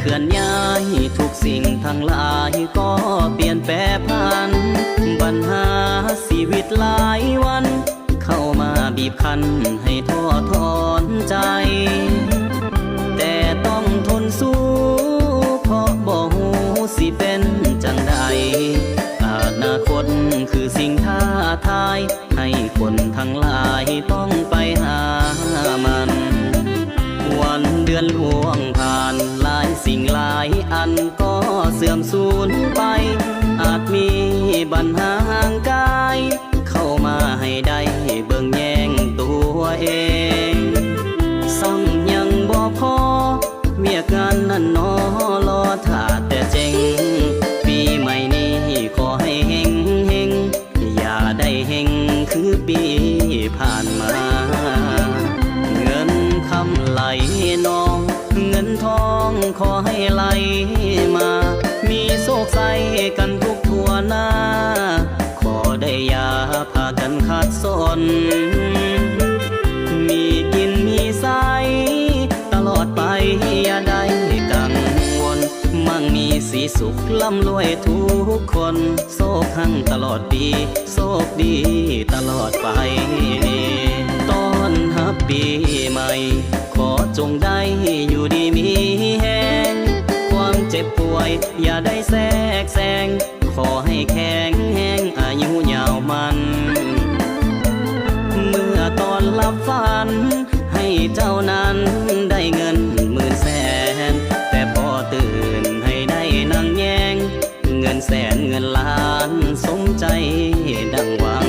ลื่อนย้ายทุกสิ่งทั้งหลายก็เปลี่ยนแปรผันปัญหาชีวิตหลายวันเข้ามาบีบคั้นให้ท้อถอนใจแต่ต้องทนสู้เพราะบ่ฮู้สิเป็นจังใดอนาคตคือสิ่งท้าทายให้คนทั้งหลายต้องไปหามันวันเดือนล่วงผ่านหลายสิ่งหลายอันก็เสื่อมสูญไปอาจมีปัญหาห่างกายเข้ามาให้ได้เบิ่งแย่งตัวเองซ้ำยังบ่พอเวียกงานนั้นนอรอถ้าแต่เจ๋งปีใหม่นี้ขอให้เฮงเฮงอย่าได้เฮงคือปีผ่านมาเงินคำไหลนองเงินทองขอให้ไหลมามีโชคใส่กันทุกทั่วหน้าขอได้อย่าพากันขาดสนมีกินมีใสตลอดไปอย่าได้กังวลมั่งมีสีสุขร่ำรวยทุกคนโชคทั้งตลอดปีโชคดีตลอดไปต้อนรับปีใหม่ขอจงได้อยู่ดีมีแหงความเจ็บป่วยอย่าได้แทรกแซงขอให้แข็งแรงอายุยาวมันเมื่อตอนหลับฝันให้เจ้านั้นได้เงินหมื่นแสนแต่พอตื่นให้ได้นั่งแยงเงินแสนเงินล้านสมใจดังหวัง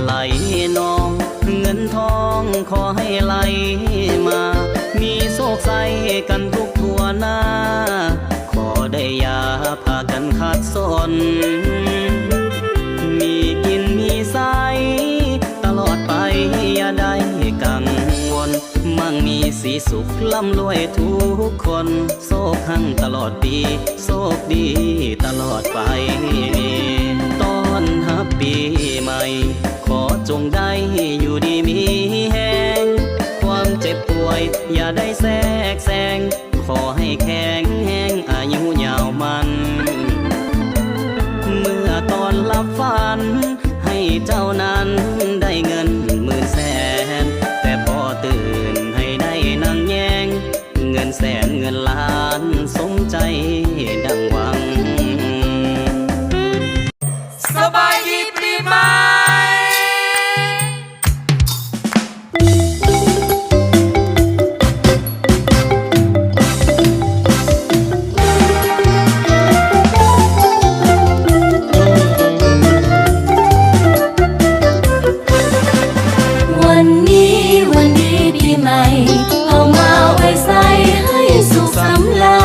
ไหลนองเงินทองขอให้ไหลมามีโชคใส่กันทุกทั่วหน้าขอได้อย่าพากันขาดสนมีกินมีใสตลอดไปอย่าได้กังวลมั่งมีสีสุขร่ำรวยทุกคนโชคทั้งตลอดปีโชคดีตลอดไปต้อนรับปีใหม่ขอจงได้อยู่ดีมีแหงความเจ็บป่วยอย่าได้แทรกแซงขอให้แข็งแรงอายุยาวมันเมื่อตอนหลับฝันให้เจ้านั้นได้เงินหมื่นแสนแต่พอตื่นให้ได้นั่งแยงเงินแสนเงินล้านสมใจดังหวังสบายดีปีใหม่เอามาไว้ใส่ให้สุขสำรา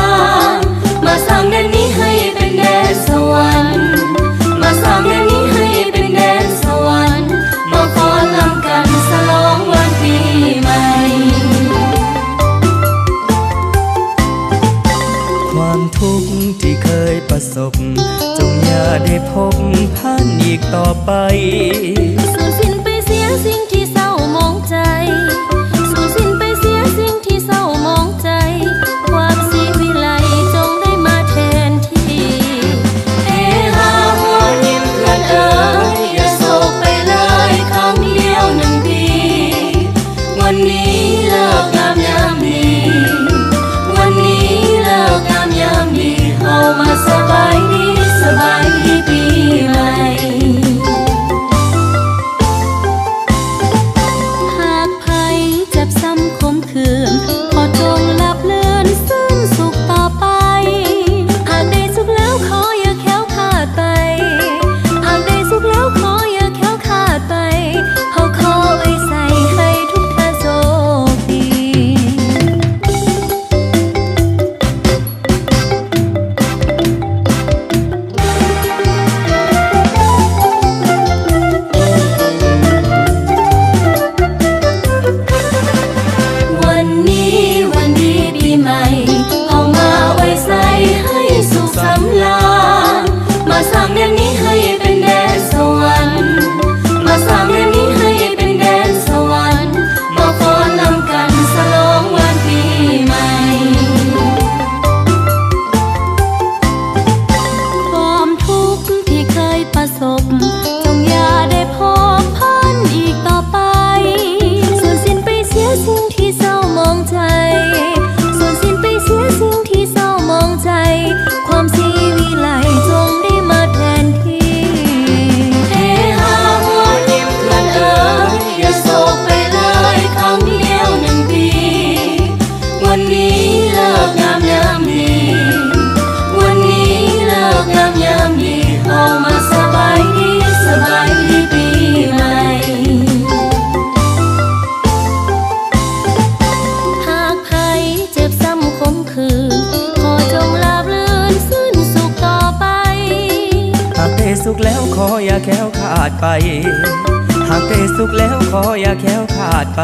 ญมาสร้างแดนนี้ให้เป็นแดนสวรรค์มาสร้างแดนนี้ให้เป็นแดนสวรรค์มาฟ้อนรำกันฉลองวันปีใหม่ความทุกข์ที่เคยประสบจงอย่าได้พบผ่านอีกต่อไปสูญสิ้นไปเสียสิ่งที่เศร้ามองใจสิ่งที่เศร้ามองใจความสีวิไลจงได้มาแทนที่เฮฮาหัวยิ้มเพื่อนเอ๋ยอย่าโศกไปเลยครั้งเดียวหนึ่งปีวันนี้เลิกงามยามดีวันนี้เลิกงามยามดีเอามาสบายดีปีใหม่ วันนี้เลิกงามยามดีวันนี้เลิกงามยามดีออกมาสบายดีสบายดีปีใหม่หากใครเจ็บซ้ำคมคืนขอจงราบรื่นสิ้นสุขต่อไปหากได้สุขแล้วขออย่าแค้วขาดไปหากได้สุขแล้วขออย่าแค้วขาดไป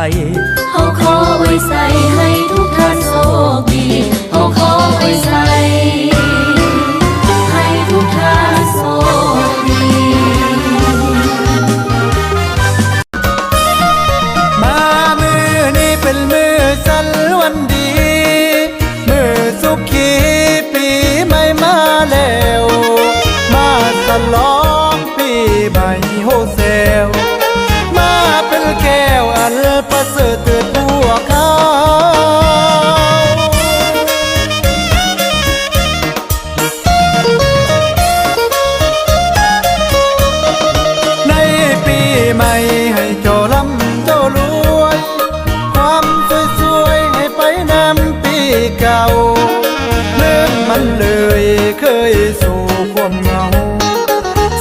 เขาขอไว้ใส่ให้ทุกท่านโชคดีเขาขอไว้ใส่ให้ทุกท่านโชคดีมามือนี้เป็นมือสันวันดีมือสุขีปีใหม่มาแล้วมาฉลองปีใหม่โฮเซลมาเป็นแก้วอันประเสริฐเถิดพวกเขาในปีใหม่ให้เจ้าร่ำเจ้ารวยความสวยๆให้ไปนำปีเก่าลืมมันเลยเคยสู่ความเหงา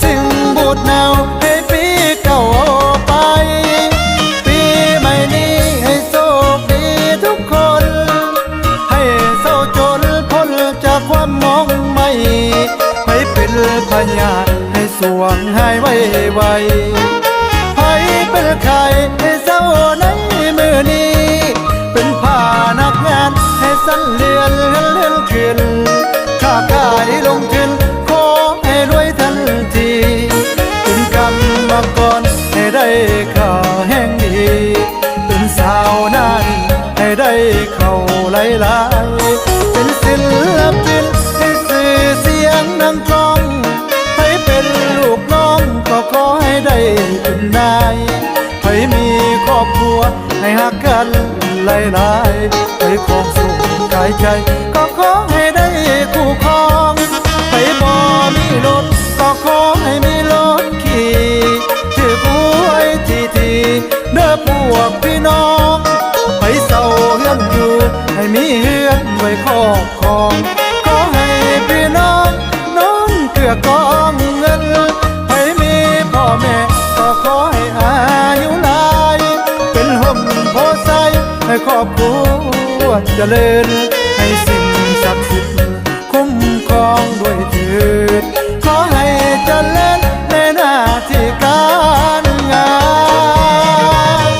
สิ่งบูดเนาให้ปีเก่าไปปีใหม่นี้ให้โชคดีทุกคนให้เศร้าจนพ้นจากความมองไม่ให้เป็นพยานให้สวงหายไวๆให้เป็นใครให้เศร้าในมือนี้เป็นผ้านักงานให้สั้นเลือนขึ้นข้ากายลงทุนขอให้รวยทันทีเป็นกรรมกรให้ได้ข่าวแห่งดีเป็นสาวนั้นให้ได้เข้าหลายๆเป็นศิลปินให้สื่อเสียงดังก้องให้เป็นลูกน้องก็ขอให้ได้เป็นนายให้มีครอบครัวให้หักกันหลายๆให้ของสุขกายใจก็ขอให้ได้คู่ครองให้บ่มีรถก็ขอให้มีรถขี่ถือผู้ไว้ทีเด้อพวกพี่น้องให้เศร้าเฮือนอยู่ให้มีเฮือนไว้ครอบครองขอให้พี่น้องน้องเกื้อกองเงินให้มีพ่อแม่ก็ขอให้อายุหลายเป็นห่มโพไซให้ครอบครัวเจริญให้สิ่งศักดิ์สิทธิ์คุ้มครองด้วยเถิดขอให้เจริญในหน้าที่การงาน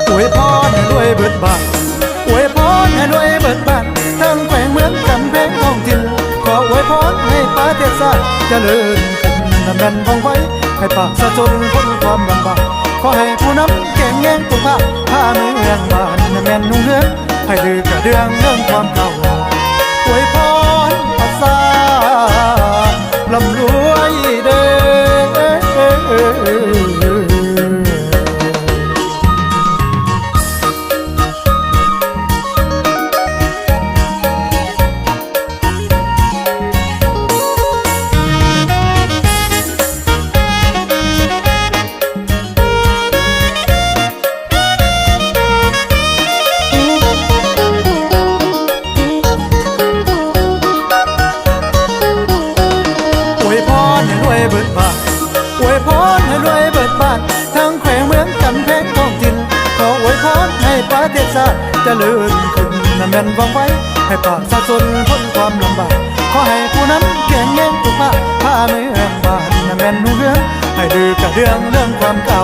อวยพรให้รวยเบิดบานอวยพรให้รวยเบิดบานทั้งแขวงเมืองกำแพงท้องถิ่นขออวยพรให้ประเทศชาติเจริญขึ้นนำนันคงไว้ให้ประชาชนพ้นความลำบากขอให้ผู้นำแก่งแง่งตุกผ้าผ้าเมืองบ้านแม่นนุ่งเรืองให้ดื้อกระเดืองเรื่องความเก่าอวยพรภาษาลำรวยเด้ทั้งแขวงเมืองกำแพงท้องถิ่นขออวยพรให้ประเทศชาติเจริญขึ้นนั่นแม่นว่องไวให้ประชาชนพ้นความลำบากขอให้ผู้นำแก่งแง่งทุกภาคผ้าเมืองบ้านนั่นแม่นนุ่งเรืองให้ดื้อกระเดืองเรื่องความเก่า